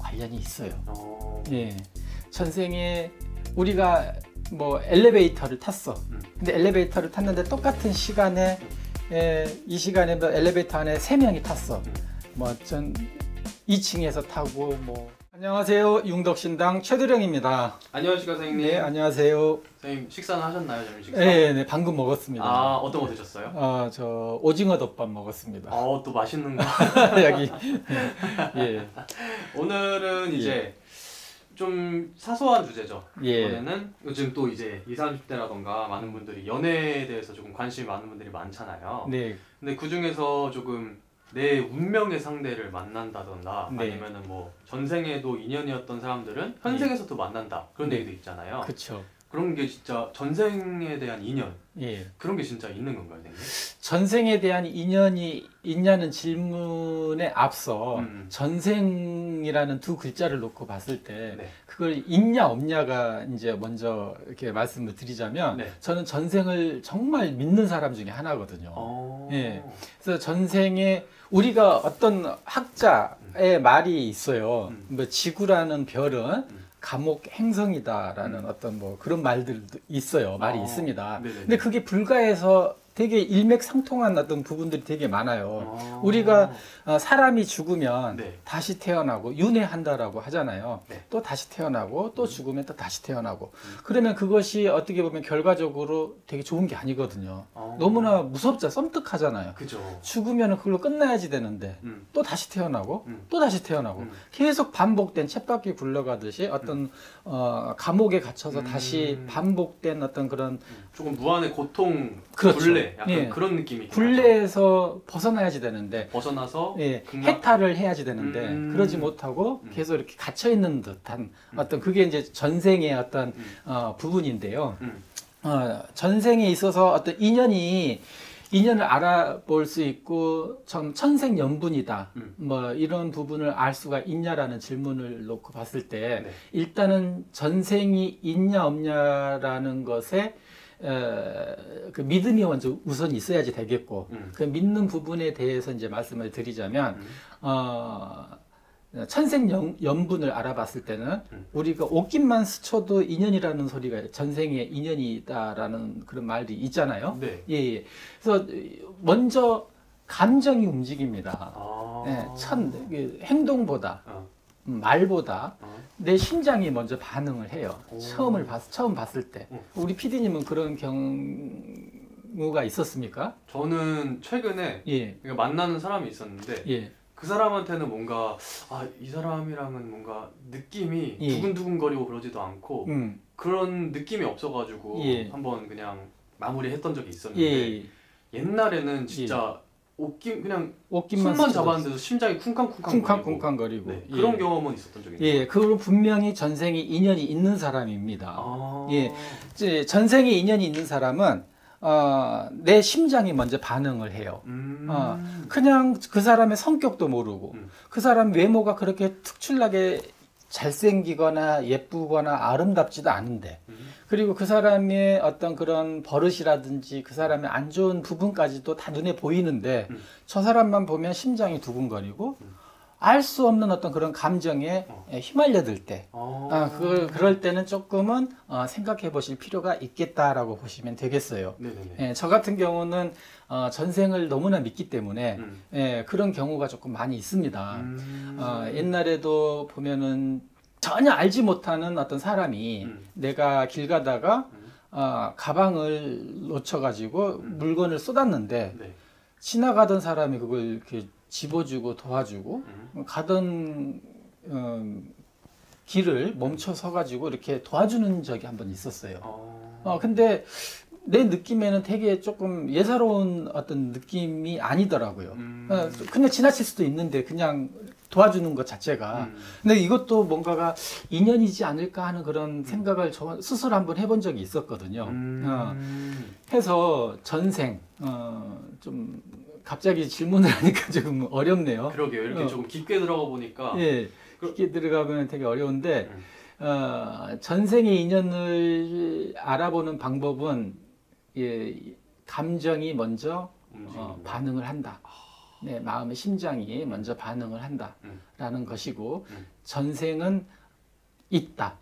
관련이 있어요. 어. 예, 전생에 우리가 뭐 엘리베이터를 탔어. 근데 엘리베이터를 탔는데 똑같은 시간에 이 시간에 뭐 엘리베이터 안에 3명이 탔어. 뭐 전 2층에서 타고 뭐. 안녕하세요, 융덕신당 최두령입니다. 안녕하십니까 선생님. 네, 안녕하세요. 선생님 식사는 하셨나요? 점심 식사? 네, 방금 먹었습니다. 아, 어떤 거 드셨어요? 저 오징어 덮밥 먹었습니다. 또 맛있는 거. 여기. 예. 오늘은 이제 좀 사소한 주제죠. 예. 이번에는 요즘 또 이제 20, 30대라던가 많은 분들이 연애에 대해서 조금 관심이 많은 분들이 많잖아요. 네. 근데 그 중에서 조금 내 운명의 상대를 만난다던가 네. 아니면은 뭐 전생에도 인연이었던 사람들은 현생에서도 만난다 그런 네. 얘기도 있잖아요. 그렇죠. 그런 게 진짜 전생에 대한 인연 예. 그런 게 진짜 있는 건가요, 선생님? 전생에 대한 인연이 있냐는 질문에 앞서 전생이라는 두 글자를 놓고 봤을 때 네. 그걸 있냐 없냐가 이제 먼저 이렇게 말씀을 드리자면 네. 저는 전생을 정말 믿는 사람 중에 하나거든요. 예. 그래서 전생에 우리가 어떤 학자의 말이 있어요. 뭐 지구라는 별은 감옥 행성이다라는 어떤 뭐 그런 말들도 있어요. 말이 있습니다. 네네네. 근데 그게 불가해서 되게 일맥상통한 어떤 부분들이 되게 많아요. 우리가 사람이 죽으면 네. 다시 태어나고 윤회한다라고 하잖아요. 네. 또 다시 태어나고 또 죽으면 또 다시 태어나고 그러면 그것이 어떻게 보면 결과적으로 되게 좋은 게 아니거든요. 너무나 무섭죠. 썸뜩하잖아요. 그죠. 죽으면 그걸로 끝나야지 되는데 또 다시 태어나고 또 다시 태어나고 계속 반복된 쳇바퀴 굴러가듯이 어떤 감옥에 갇혀서 다시 반복된 어떤 그런 조금 무한의 고통, 그렇죠. 굴레 약간 예. 그런 느낌이 굴레에서 벗어나야지 되는데 벗어나서 예, 극락? 해탈을 해야지 되는데 그러지 못하고 계속 이렇게 갇혀 있는 듯한 어떤 그게 이제 전생의 어떤 부분인데요. 전생에 있어서 어떤 인연을 알아볼 수 있고 천생연분이다. 뭐 이런 부분을 알 수가 있냐라는 질문을 놓고 봤을 때 네. 일단은 전생이 있냐 없냐라는 것에 그 믿음이 먼저 우선 있어야지 되겠고 그 믿는 부분에 대해서 이제 말씀을 드리자면 천생연분을 알아봤을 때는 우리가 옷깃만 스쳐도 인연이라는 소리가 전생의 인연이다라는 그런 말이 있잖아요. 네. 예. 그래서 먼저 감정이 움직입니다. 행동보다 말보다 내 심장이 먼저 반응을 해요. 처음 봤을 때. 우리 PD님은 그런 경우가 있었습니까? 저는 최근에 만나는 사람이 있었는데 그 사람한테는 뭔가 이 사람이랑은 뭔가 느낌이 두근두근거리고 그러지도 않고 그런 느낌이 없어가지고 한번 그냥 마무리했던 적이 있었는데 옛날에는 진짜 옷깃만 손만 잡았는데도 심장이 쿵쾅쿵쾅거리고 그런 경험은 있었던 적이 있어요. 그건 분명히 전생에 인연이 있는 사람입니다. 전생에 인연이 있는 사람은 내 심장이 먼저 반응을 해요. 그냥 그 사람의 성격도 모르고 그 사람 외모가 그렇게 특출나게 잘생기거나 예쁘거나 아름답지도 않은데 그리고 그 사람의 어떤 그런 버릇이라든지 그 사람의 안 좋은 부분까지도 다 눈에 보이는데 저 사람만 보면 심장이 두근거리고 알 수 없는 어떤 그런 감정에 휘말려들 때 그럴 때는 조금은 생각해 보실 필요가 있겠다라고 보시면 되겠어요. 저 같은 경우는 전생을 너무나 믿기 때문에 그런 경우가 조금 많이 있습니다. 옛날에도 보면은 전혀 알지 못하는 어떤 사람이 내가 길 가다가 가방을 놓쳐가지고 물건을 쏟았는데 지나가던 사람이 그걸 이렇게 집어주고 도와주고 가던 길을 멈춰 서가지고 이렇게 도와주는 적이 한 번 있었어요. 근데 내 느낌에는 되게 조금 예사로운 어떤 느낌이 아니더라고요. 그냥 지나칠 수도 있는데 그냥 도와주는 것 자체가. 근데 이것도 뭔가가 인연이지 않을까 하는 그런 생각을 저 스스로 한번 해본 적이 있었거든요. 해서 전생, 좀 갑자기 질문을 하니까 조금 어렵네요. 그러게요. 이렇게 조금 깊게 들어가 보니까. 깊게 들어가면 되게 어려운데, 전생의 인연을 알아보는 방법은 감정이 먼저 반응을 한다. 내 마음의 심장이 먼저 반응을 한다라는 것이고 전생은 있다.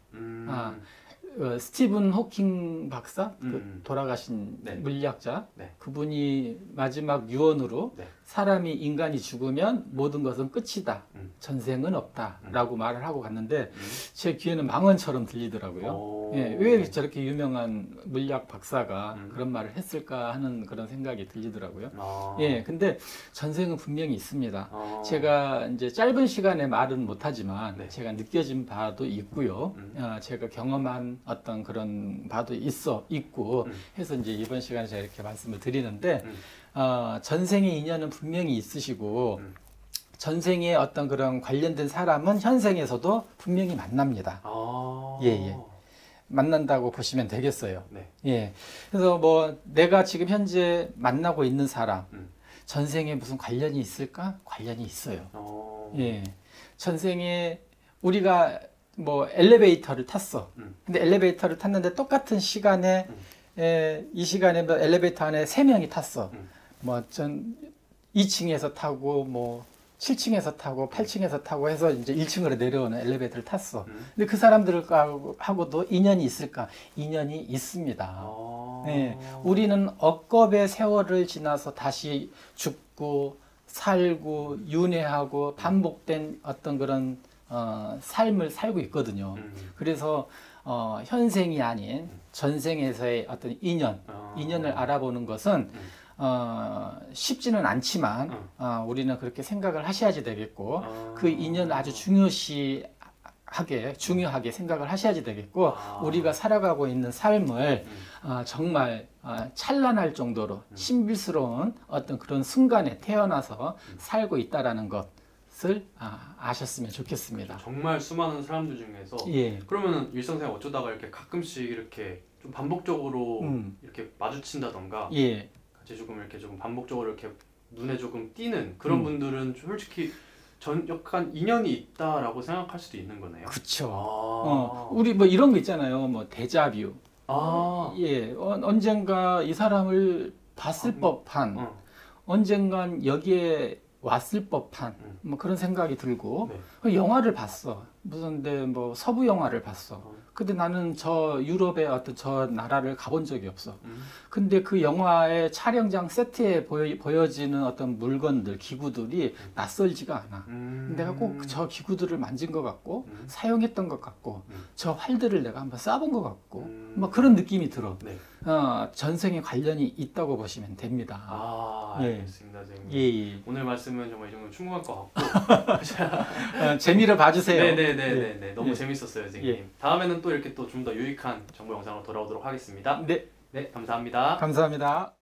스티븐 호킹 박사, 그 돌아가신 네. 물리학자, 네. 그분이 마지막 유언으로 네. 사람이 인간이 죽으면 모든 것은 끝이다. 전생은 없다라고 말을 하고 갔는데 제 귀에는 망언처럼 들리더라고요. 예, 왜 저렇게 유명한 물리학 박사가 그런 말을 했을까 하는 그런 생각이 들리더라고요. 예, 근데 전생은 분명히 있습니다. 제가 이제 짧은 시간에 말은 못하지만 네. 제가 느껴진 바도 있고요. 제가 경험한 어떤 그런 바도 있고 해서 이제 이번 시간에 제가 이렇게 말씀을 드리는데 전생의 인연은 분명히 있으시고 전생에 어떤 그런 관련된 사람은 현생에서도 분명히 만납니다. 예. 만난다고 보시면 되겠어요. 네. 예. 그래서 뭐 내가 지금 현재 만나고 있는 사람 전생에 무슨 관련이 있을까? 관련이 있어요. 예. 전생에 우리가 뭐 엘리베이터를 탔어. 근데 엘리베이터를 탔는데 똑같은 시간에 이 시간에 뭐 엘리베이터 안에 3명이 탔어. 뭐 전 2층에서 타고 뭐 7층에서 타고 8층에서 타고 해서 이제 1층으로 내려오는 엘리베이터를 탔어. 근데 그 사람들하고도 인연이 있을까? 인연이 있습니다. 네. 우리는 억겁의 세월을 지나서 다시 죽고 살고 윤회하고 반복된 어떤 그런 삶을 살고 있거든요. 그래서 현생이 아닌 전생에서의 어떤 인연을 알아보는 것은 쉽지는 않지만 우리는 그렇게 생각을 하셔야지 되겠고 그 인연을 아주 중요하게 생각을 하셔야지 되겠고 우리가 살아가고 있는 삶을 정말 찬란할 정도로 신비스러운 어떤 그런 순간에 태어나서 살고 있다라는 것을 아셨으면 좋겠습니다. 정말 수많은 사람들 중에서 예. 그러면 일상생활 어쩌다가 이렇게 가끔씩 이렇게 좀 반복적으로 이렇게 마주친다던가 예. 조금 이렇게 조금 반복적으로 이렇게 눈에 조금 띄는 그런 분들은 솔직히 약간 인연이 있다라고 생각할 수도 있는 거네요. 그렇죠. 우리 뭐 이런 거 있잖아요. 뭐 데자뷰. 예, 언젠가 이 사람을 봤을 법한, 언젠간 여기에 왔을 법한, 뭐 그런 생각이 들고, 네. 영화를 봤어. 무슨 뭐 서부 영화를 봤어. 근데 나는 저 유럽의 어떤 저 나라를 가본 적이 없어. 근데 그 영화의 촬영장 세트에 보여지는 어떤 물건들, 기구들이 낯설지가 않아. 내가 꼭 저 기구들을 만진 것 같고, 사용했던 것 같고, 저 활들을 내가 한번 쏴본 것 같고, 막 그런 느낌이 들어. 네. 전생에 관련이 있다고 보시면 됩니다. 예. 알겠습니다, 선생님. 예. 오늘 말씀은 정말 이 정도 충분할 것 같고. 재미를 봐주세요. 네네네네. 너무 재밌었어요, 선생님. 예. 다음에는 또 이렇게 또 좀 더 유익한 정보 영상으로 돌아오도록 하겠습니다. 네. 네, 감사합니다. 감사합니다.